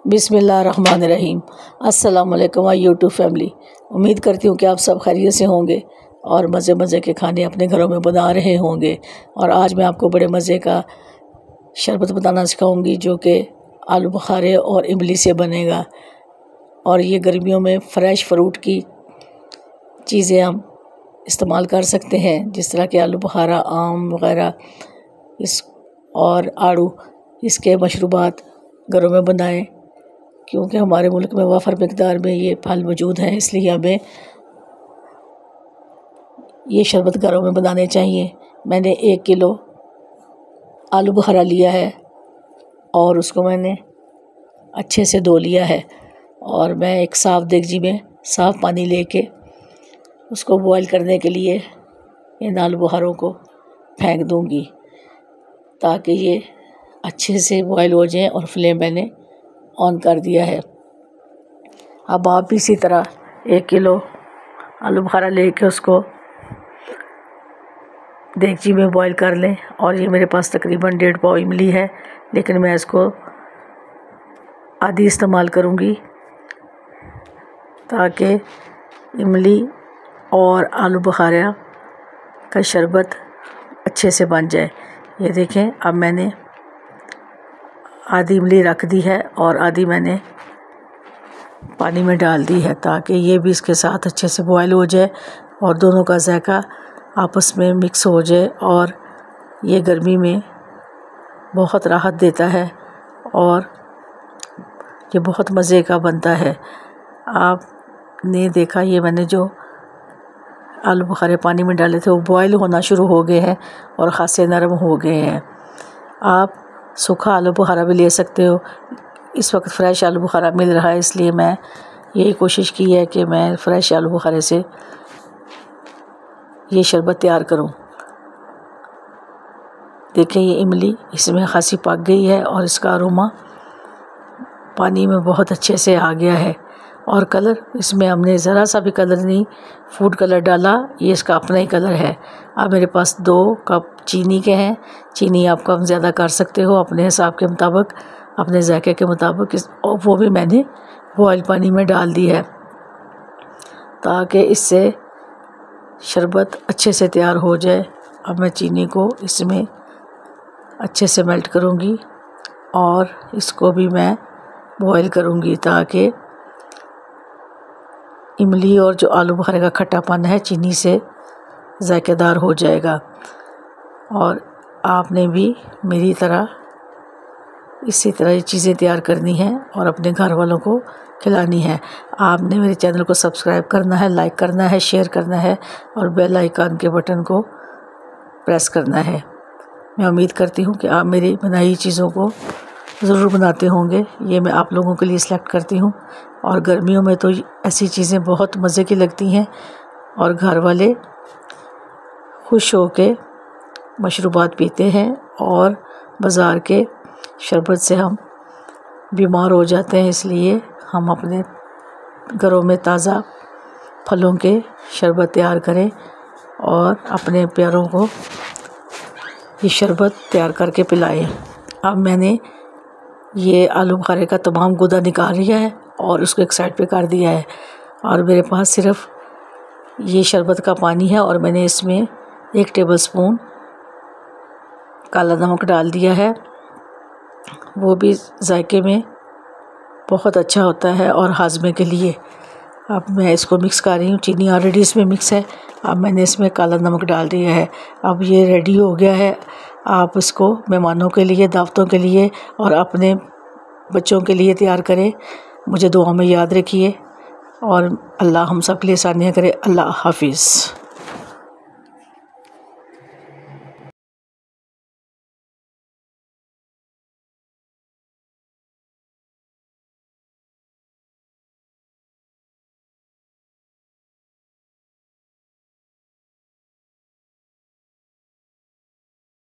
बिस्मिल्लाहिर्रहमानिर्रहीम। अस्सलाम वालेकुम यूट्यूब फैमिली। उम्मीद करती हूँ कि आप सब खैरियत से होंगे और मज़े मज़े के खाने अपने घरों में बना रहे होंगे। और आज मैं आपको बड़े मज़े का शरबत बनाना सिखाऊंगी जो कि आलू बुखारे और इमली से बनेगा। और ये गर्मियों में फ़्रेश फ्रूट की चीज़ें हम इस्तेमाल कर सकते हैं, जिस तरह के आलू बुखारा, आम वग़ैरह और आड़ू, इसके मशरूबात घरों में बनाएं, क्योंकि हमारे मुल्क में वाफर मिकदार में ये फल मौजूद हैं, इसलिए हमें ये शरबत घरों में बनाने चाहिए। मैंने 1 किलो आलू बुखारा लिया है और उसको मैंने अच्छे से धो लिया है और मैं एक साफ़ देगची में साफ़ पानी लेके उसको बॉईल करने के लिए इन आलू बुखारों को फेंक दूंगी ताकि ये अच्छे से बॉईल हो जाएं। और फ्लेम मैंने ऑन कर दिया है। अब आप भी इसी तरह 1 किलो आलू बुखारा लेके उसको देगची में बॉईल कर लें। और ये मेरे पास तकरीबन 1.5 पाव इमली है, लेकिन मैं इसको आधी इस्तेमाल करूँगी ताकि इमली और आलू बुखारा का शरबत अच्छे से बन जाए। ये देखें, अब मैंने आधी इमली रख दी है और आधी मैंने पानी में डाल दी है ताकि ये भी इसके साथ अच्छे से बॉयल हो जाए और दोनों का जायका आपस में मिक्स हो जाए। और ये गर्मी में बहुत राहत देता है और ये बहुत मज़े का बनता है। आपने देखा, ये मैंने जो आलू बुखारे पानी में डाले थे वो बॉयल होना शुरू हो गए हैं और खासे नरम हो गए हैं। आप सूखा आलू बुखारा भी ले सकते हो। इस वक्त फ़्रेश आलू बुखारा मिल रहा है, इसलिए मैं यही कोशिश की है कि मैं फ़्रेश आलू बुखारे से ये शरबत तैयार करूं। देखें, ये इमली इसमें खासी पक गई है और इसका अरोमा पानी में बहुत अच्छे से आ गया है। और कलर इसमें हमने ज़रा सा भी कलर नहीं फूड कलर डाला, ये इसका अपना ही कलर है। अब मेरे पास 2 कप चीनी के हैं। चीनी आप कम ज़्यादा कर सकते हो अपने हिसाब के मुताबिक, अपने जायके के मुताबिक। और वो भी मैंने बॉयल पानी में डाल दी है ताकि इससे शरबत अच्छे से तैयार हो जाए। अब मैं चीनी को इसमें अच्छे से मेल्ट करूँगी और इसको भी मैं बॉयल करूँगी ताकि इमली और जो आलू बुखारे का खट्टापन है चीनी से जायकेदार हो जाएगा। और आपने भी मेरी तरह इसी तरह ये चीज़ें तैयार करनी है और अपने घर वालों को खिलानी है। आपने मेरे चैनल को सब्सक्राइब करना है, लाइक करना है, शेयर करना है और बेल आइकन के बटन को प्रेस करना है। मैं उम्मीद करती हूँ कि आप मेरी बनाई चीज़ों को ज़रूर बनाते होंगे। ये मैं आप लोगों के लिए सिलेक्ट करती हूँ और गर्मियों में तो ऐसी चीज़ें बहुत मज़े की लगती हैं और घर वाले खुश हो के मशरूबात पीते हैं और बाज़ार के शरबत से हम बीमार हो जाते हैं। इसलिए हम अपने घरों में ताज़ा फलों के शरबत तैयार करें और अपने प्यारों को ये शरबत तैयार करके पिलाएं। अब मैंने ये आलू बुखारे का तमाम गुदा निकाल लिया है और उसको एक साइड पे कर दिया है और मेरे पास सिर्फ ये शरबत का पानी है और मैंने इसमें 1 टेबलस्पून काला नमक डाल दिया है। वो भी जायके में बहुत अच्छा होता है और हाजमे के लिए। अब मैं इसको मिक्स कर रही हूँ। चीनी ऑलरेडी इसमें मिक्स है, अब मैंने इसमें काला नमक डाल दिया है। अब ये रेडी हो गया है। आप इसको मेहमानों के लिए, दावतों के लिए और अपने बच्चों के लिए तैयार करें। मुझे दुआ में याद रखिए और अल्लाह हम सब के लिए आसानियाँ करे। अल्लाह हाफिज़।